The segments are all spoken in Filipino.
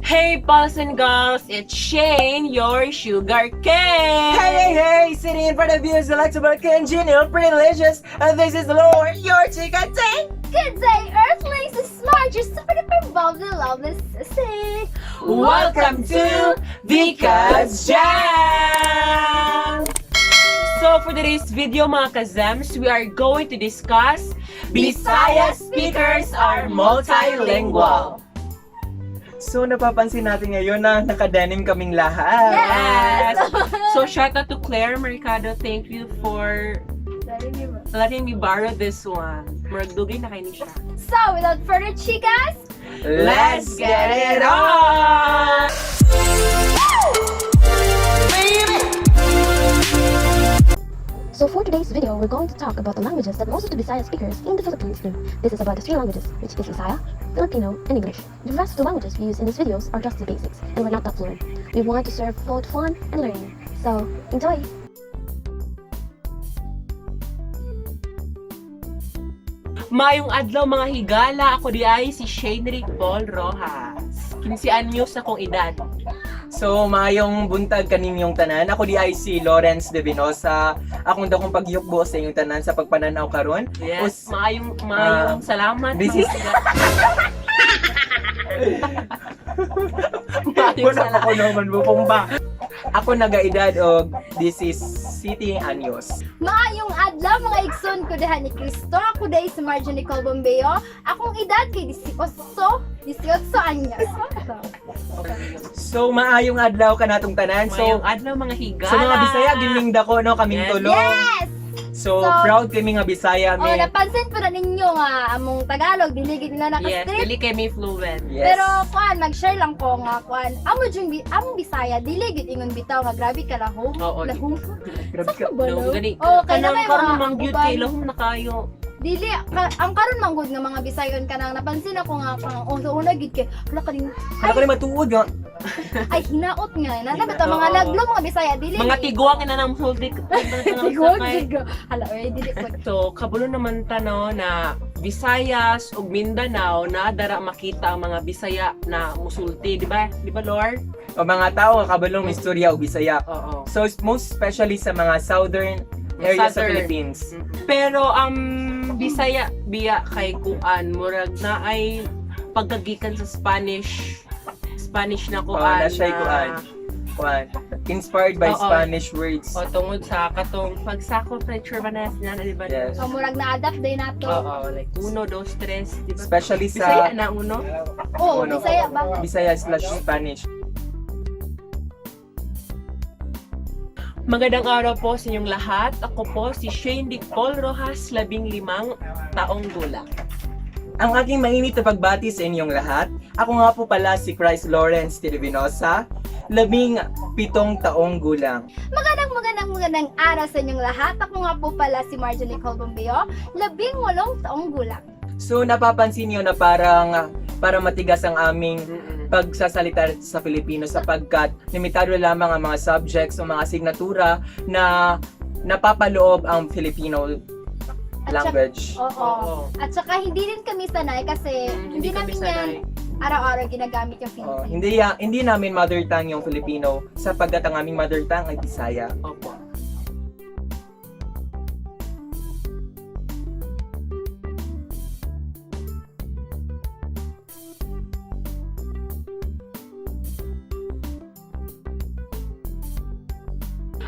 Hey boys and girls, it's Shane, your sugar cane. Hey, sitting in front of you is delectable, congenial, privileges, and this is Lord, your chicken tank. Good day, Earthlings! This is Marge, your super duper bubbly, lovely sissy. Welcome to Vika's Jam! So for today's video mga kazems, we are going to discuss Bisaya speakers are multilingual. So, napapansin natin ngayon na naka-denim kaming lahat. Yes! So shout out to Claire Mercado, thank you for letting me borrow this one. Maragdugay na kayo ni siya. So, without further chicas, Let's get it on! So for today's video, we're going to talk about the languages that most of the Bisaya speakers in the Philippines know. This is about the three languages, which is Bisaya, Filipino, and English. The rest of the languages we use in these videos are just the basics, and we're not that fluent. We want to serve both fun and learning. So, enjoy! Mayong adlaw mga higala, ako di ay si Shane Paul Rojas. 15 anyos na kong edad. So, mayong buntag kaninyong tanan. Ako di ay si Lawrence De Vinosa. Akong dakong pagyukbo sa inyong tanan sa pagpananaw karon. Yes, mayong salamat. This mga is- higala. Mayong Wala salamat. ako naman bupong ba? Ako nagaedad og this is City Anyos. maayong adlaw mga igsoon ko diha ni Cristo. Ako dahi si Marge Nicole Bombeo. Akong edad kay 18 anyos. So, maayong adlaw ka natong tanan. Mayong So, adlaw mga higala. sa mga Bisaya, gimingda ko, no, kaming Yes. tulo. Yes! So, So, proud kami nga Bisaya, Oh, me. napansin po na ninyo nga among Tagalog, diligid nila Yes, naka-strip. dili kay me fluent. Yes. Pero kuan, mag-share lang ko nga kuan. Among Bisaya, dili gid ingon bitaw nga grabe ka lahong. Oo, Lahong. Grabe ka. No, gani. Oh, kay Kanang naman karon mga mang gyud uban. kay lahom na kayo. Dili ang karon man gud nga mga Bisayon kanang napansin ako nga pang sa una gid kay wala ka din Ano ka rin matuod nga? ay hinaot nga na nabat ang mga Oo. laglo mga Bisaya dili. Mga tiguang na nang huldik. Tigwag gid ka. Hala, oy dili ko. So, kabulo naman tano na Visayas ug Mindanao na dara makita ang mga Bisaya na musulti, di ba? Di ba, Lord? O mga tao nga kabalong istorya o Bisaya. Oo. So, most especially sa mga southern areas sa Southern. Philippines. Pero ang Bisaya biya kay kuan murag na ay pagkagikan sa Spanish na O, kuan. na siya kuan. Inspired by Oo. Spanish words. O tungod sa katong pagsako pressure ba na di ba? Yes. Ang murag na adapt day nato. Oo, like 1, 2, 3, di ba? Especially Bisaya sa na uno. Oh, Ano? Bisaya ba? Bisaya/Spanish. Magandang araw po sa inyong lahat. Ako po si Shane Paul Rojas, 15 taong gulang. Ang aking mainit na pagbati sa inyong lahat. Ako nga po pala si Christ Lawrence de Vinosa, 17 taong gulang. Magandang araw sa inyong lahat. Ako nga po pala si Marge Nicole Bombeo, 18 taong gulang. So napapansin niyo na parang matigas ang aming pagsasalita sa Filipino sapagkat limitado lamang ang mga subjects o mga asignatura na napapaloob ang Filipino language. Oo. Oo. At saka hindi rin kami sanay kasi hindi kami namin yan araw-araw ginagamit yung Oh, Filipino. hindi namin mother tongue yung Filipino sapagkat ang aming mother tongue ay Bisaya. Opo.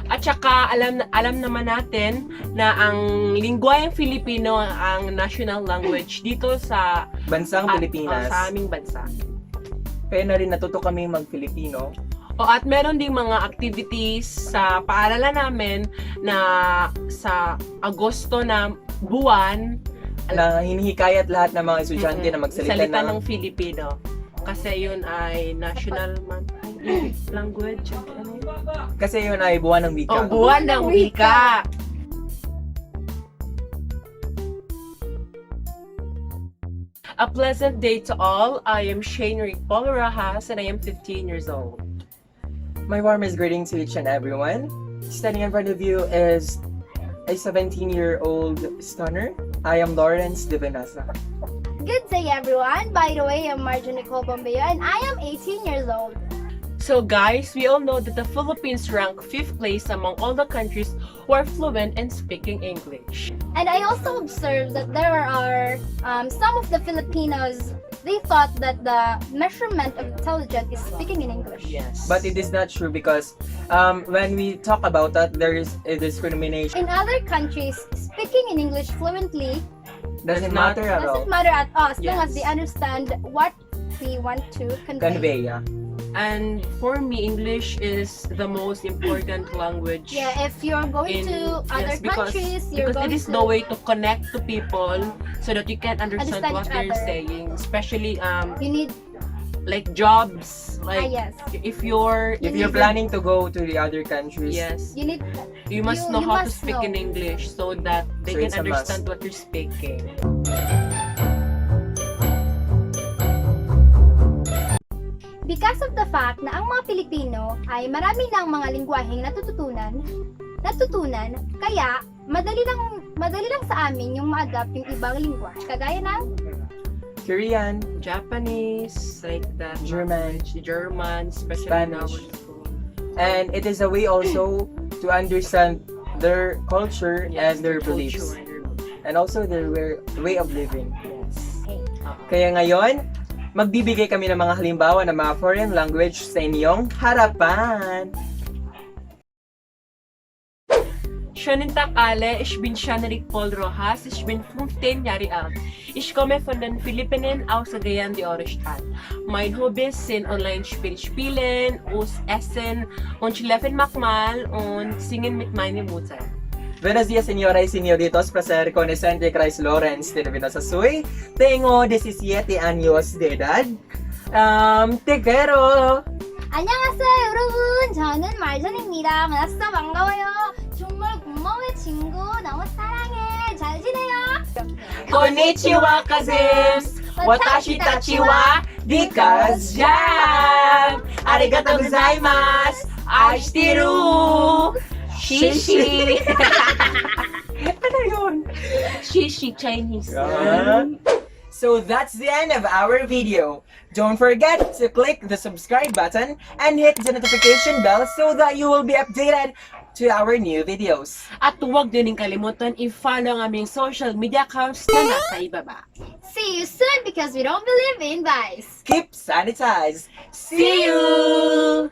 At saka alam naman natin na ang lingwaheng Filipino ang national language dito sa Bansang Pilipinas. sa aming bansa. Kaya na rin natuto kami mag-Filipino. At meron ding mga activities sa paaralan namin na sa Agosto na buwan Na hinihikayat lahat ng mga estudyante na magsalita salita ng ng Filipino. Kasi yun ay national language. Ano? kasi yun ay buwan ng wika. Buwan ng wika. A pleasant day to all. I am Shane Paul Rojas and I am 15 years old. My warmest greeting to each and everyone. Standing in front of you is a 17-year-old stunner. I am Lawrence De Vinosa. Good day, everyone. By the way, I'm Marjorie Nicole Bombeo, and I am 18 years old. So guys, we all know that the Philippines rank 5th place among all the countries who are fluent in speaking English. And I also observed that there are some of the Filipinos, they thought that the measurement of intelligence is speaking in English. Yes. But it is not true because when we talk about that, there is a discrimination. In other countries, speaking in English fluently Doesn't not- matter at all. doesn't matter at all as long Yes. as they understand what we want to convey. Convey, yeah. And for me, English is the most important language. Yeah, if you're going to other countries, you're because going it is to the way to connect to people so that you can understand Understand what each they're other. saying. Especially you need like jobs. Like yes. if you're If you're planning to go to the other countries, yes, You need you must you- know you how to must speak know. in English so that they So can it's a must. understand what you're speaking. because of the fact na ang mga Pilipino ay marami ng mga lingwaheng natutunan, kaya madali lang sa amin yung ma-adapt yung ibang lingwa. Kagaya ng Korean, Japanese, like that. German. language, German, especially Spanish. in our school. and it is a way also to understand their culture Yes, and their culture beliefs, and their- and also their way of living. Yes. Okay. Kaya ngayon, magbibigay kami ng mga halimbawa ng mga foreign language sa inyong harapan. Schönen Tag alle, ich bin Jean-Eric Paul Rojas, ich bin 15 Jahre alt. Ich komme von den Philippinen aus Cagayan de Oro Stadt. Mein Hobbys sind Online-Spiel spielen, Essen und Schlafen manchmal und singen mit meiner Mutter. Buenos días, señoras y señoritos. Placer con Vicente Christ Lawrence de Binasasuy. Tengo 17 años de edad. Te quiero. 안녕하세요 여러분, 저는 말전입니다. 만나서 반가워요. 정말 고마워요 친구. 너무 사랑해. 잘 지내요. Konnichiwa, cousins! Watashi tachi wa dikazjan! Arigatou gozaimasu! Aishiteru! Shishi! Ano yun? Shishi Chinese. So that's the end of our video. Don't forget to click the subscribe button and hit the notification bell so that you will be updated to our new videos. At huwag din kalimutan i-follow ang aming social media accounts na nasa ibaba. See you soon because we don't believe in vice. Keep sanitized. See you!